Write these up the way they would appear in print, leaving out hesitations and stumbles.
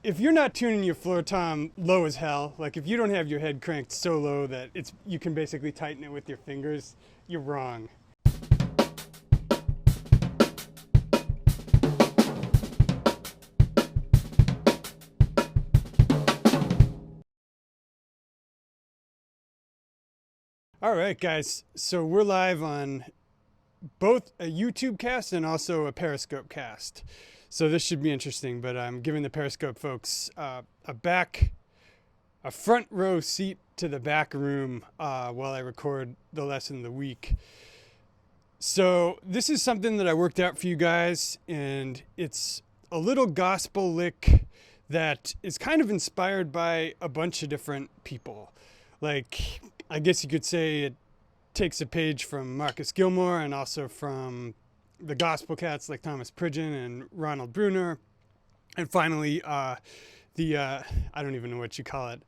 if you're not tuning your floor tom low as hell, like if you don't have your head cranked so low that you can basically tighten it with your fingers, you're wrong. All right, guys, so we're live on both a YouTube cast and also a Periscope cast. So this should be interesting, but I'm giving the Periscope folks a front row seat to the back room while I record the lesson of the week. So this is something that I worked out for you guys, and it's a little gospel lick that is kind of inspired by a bunch of different people. Like, I guess you could say it takes a page from Marcus Gilmore and also from the gospel cats like Thomas Pridgen and Ronald Bruner. And finally, I don't even know what you call it,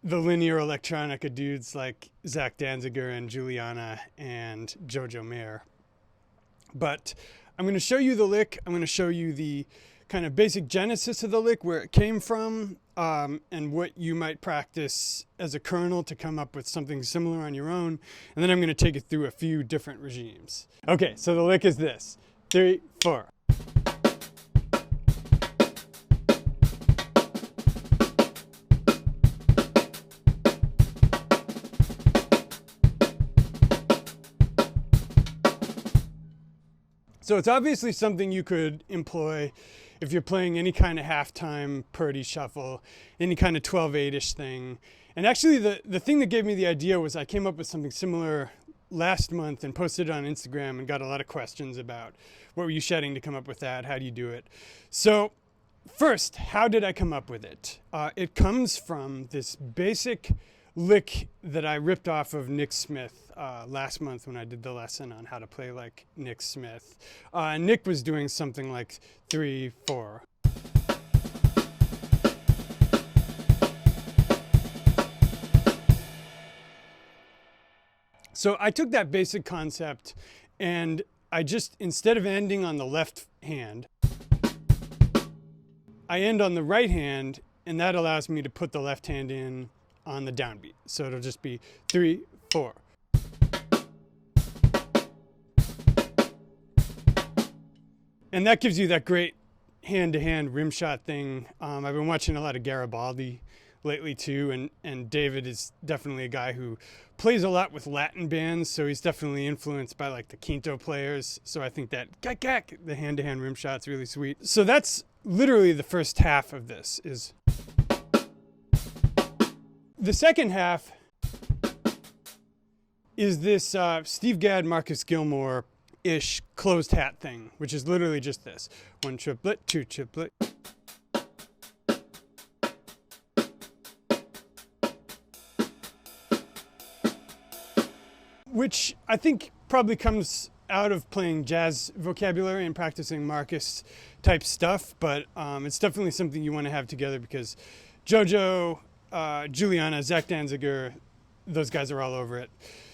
the linear electronica dudes like Zach Danziger and Juliana and Jojo Mayer. But I'm going to show you the lick. I'm going to show you the kind of basic genesis of the lick, where it came from, and what you might practice as a kernel to come up with something similar on your own. And then I'm going to take it through a few different regimes. Okay, so the lick is this. 3, 4. So it's obviously something you could employ if you're playing any kind of halftime Purdy shuffle, any kind of 12/8-ish thing. And actually the thing that gave me the idea was I came up with something similar last month and posted it on Instagram and got a lot of questions about what were you shedding to come up with that? How do you do it? So first, how did I come up with it? It comes from this basic lick that I ripped off of Nick Smith last month when I did the lesson on how to play like Nick Smith. Nick was doing something like 3, 4. So I took that basic concept and I just, instead of ending on the left hand, I end on the right hand, and that allows me to put the left hand in on the downbeat. So it'll just be 3, 4. And that gives you that great hand-to-hand rim shot thing. I've been watching a lot of Garibaldi lately too, and David is definitely a guy who plays a lot with Latin bands, so he's definitely influenced by like the Quinto players. So I think that the hand-to-hand rim shot's really sweet. So that's literally the first half of this. Is the second half is this Steve Gadd, Marcus Gilmore-ish closed hat thing, which is literally just this. 1 triplet, 2 triplet. Which I think probably comes out of playing jazz vocabulary and practicing Marcus type stuff, but it's definitely something you want to have together because Jojo, Juliana, Zach Danziger, those guys are all over it.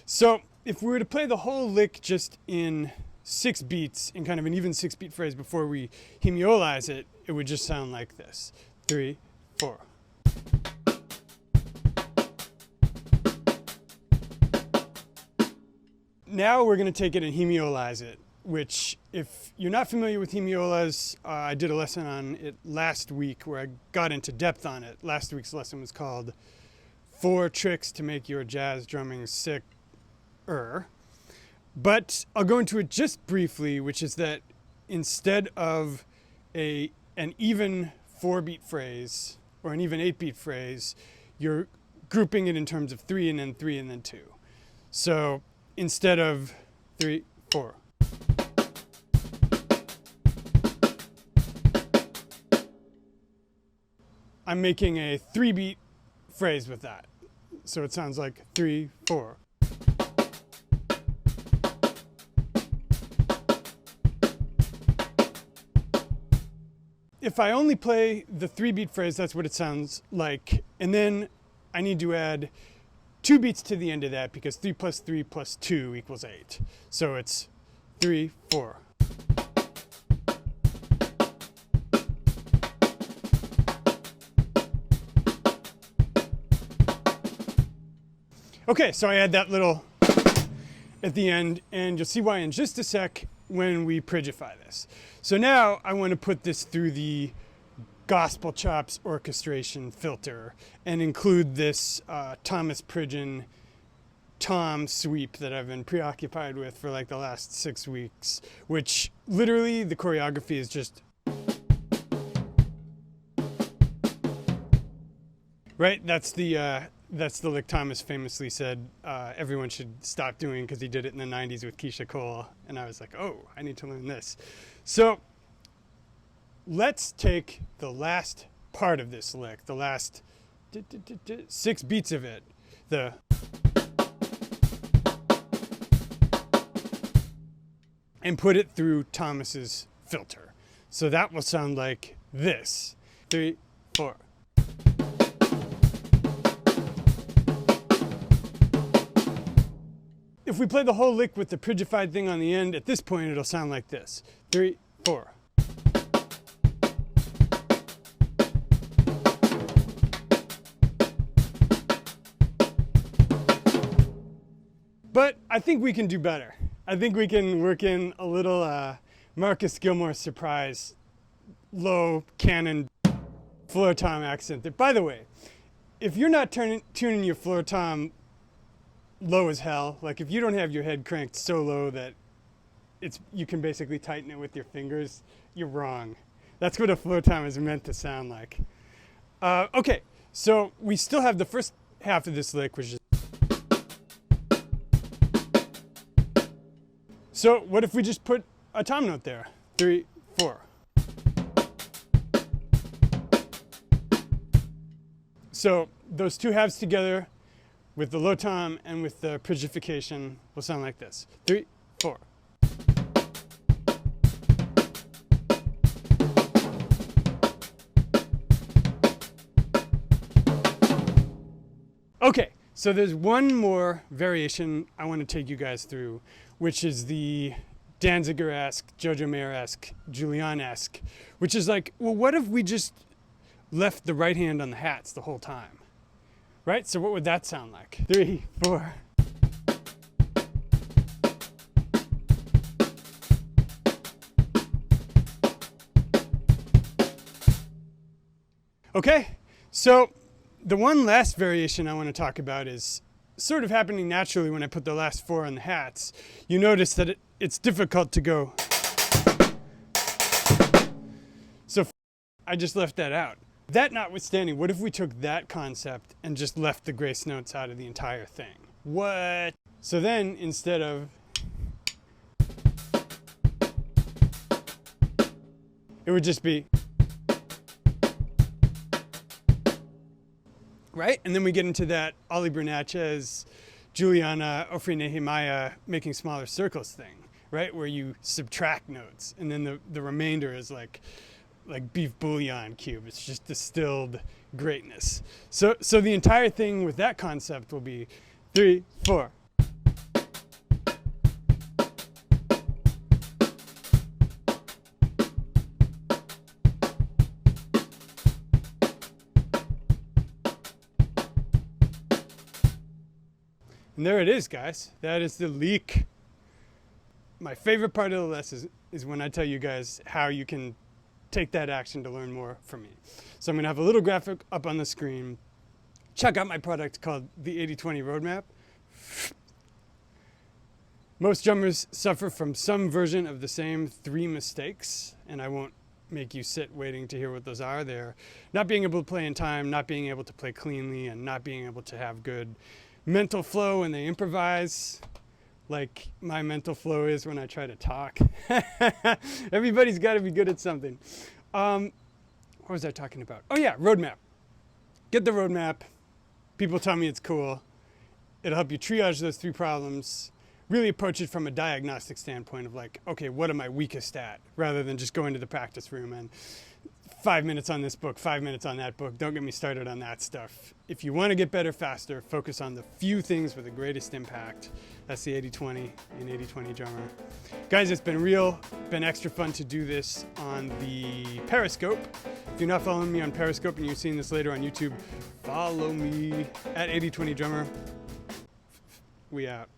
So if we were to play the whole lick just in 6 beats, in kind of an even 6-beat phrase before we hemiolize it, it would just sound like this. 3, 4. Now we're going to take it and hemiolize it, which if you're not familiar with hemiolas, I did a lesson on it last week where I got into depth on it. Last week's lesson was called 4 Tricks to Make Your Jazz Drumming Sicker. But I'll go into it just briefly, which is that instead of an even 4-beat phrase or an even 8-beat phrase, you're grouping it in terms of 3 and then 3 and then 2. So instead of 3, 4. I'm making a 3-beat phrase with that. So it sounds like 3, 4. If I only play the 3-beat phrase, that's what it sounds like. And then I need to add 2 beats to the end of that because 3 plus 3 plus 2 equals 8. So it's 3, 4. Okay, so I add that little at the end, and you'll see why in just a sec when we Pridgify this. So now I want to put this through the Gospel Chops orchestration filter and include this Thomas Pridgen tom sweep that I've been preoccupied with for like the last 6 weeks, which literally the choreography is just right. That's the lick Thomas famously said everyone should stop doing because he did it in the 90s with Keisha Cole, and I was like, oh, I need to learn this. So let's take the last part of this lick, the last 6 beats of it, and put it through Thomas's filter. So that will sound like this. 3, 4. If we play the whole lick with the Pridgified thing on the end, at this point it'll sound like this. 3, 4. But I think we can do better. I think we can work in a little Marcus Gilmore surprise, low canon floor tom accent. That, by the way, if you're not tuning your floor tom low as hell, like if you don't have your head cranked so low that you can basically tighten it with your fingers, you're wrong. That's what a floor tom is meant to sound like. Okay, so we still have the first half of this lick, which is. So what if we just put a tom note there? 3, 4. So those two halves together with the low tom and with the Pridgification will sound like this. 3, 4. Okay, so there's one more variation I want to take you guys through, which is the Danziger-esque, Jojo Mayer-esque, Julian-esque, which is like, well, what if we just left the right hand on the hats the whole time? Right? So what would that sound like? 3, 4. Okay, so the one last variation I want to talk about is sort of happening naturally when I put the last 4 on the hats. You notice that it's difficult to go. So I just left that out. That notwithstanding, what if we took that concept and just left the grace notes out of the entire thing? What? So then instead of it would just be right? And then we get into that Ollie Bernatchez, Juliana Ofri Nehemiah making smaller circles thing, right? Where you subtract notes and then the remainder is like beef bouillon cube. It's just distilled greatness. So the entire thing with that concept will be 3, 4. And there it is, guys. That is the leak. My favorite part of the lesson is when I tell you guys how you can take that action to learn more from me. So I'm going to have a little graphic up on the screen. Check out my product called the 80/20 Roadmap. Most drummers suffer from some version of the same 3 mistakes, and I won't make you sit waiting to hear what those are. They're not being able to play in time, not being able to play cleanly, and not being able to have good mental flow when they improvise, like my mental flow is when I try to talk. Everybody's got to be good at something. What was I talking about? Oh yeah, roadmap. Get the roadmap. People tell me it's cool. It'll help you triage those 3 problems, really approach it from a diagnostic standpoint of like, okay, what am I weakest at? Rather than just going to the practice room and 5 minutes on this book, 5 minutes on that book. Don't get me started on that stuff. If you want to get better faster, focus on the few things with the greatest impact. That's the 80/20 and 80/20 drummer. Guys, it's been real, been extra fun to do this on the Periscope. If you're not following me on Periscope and you're seeing this later on YouTube, follow me at 80/20 drummer. We out.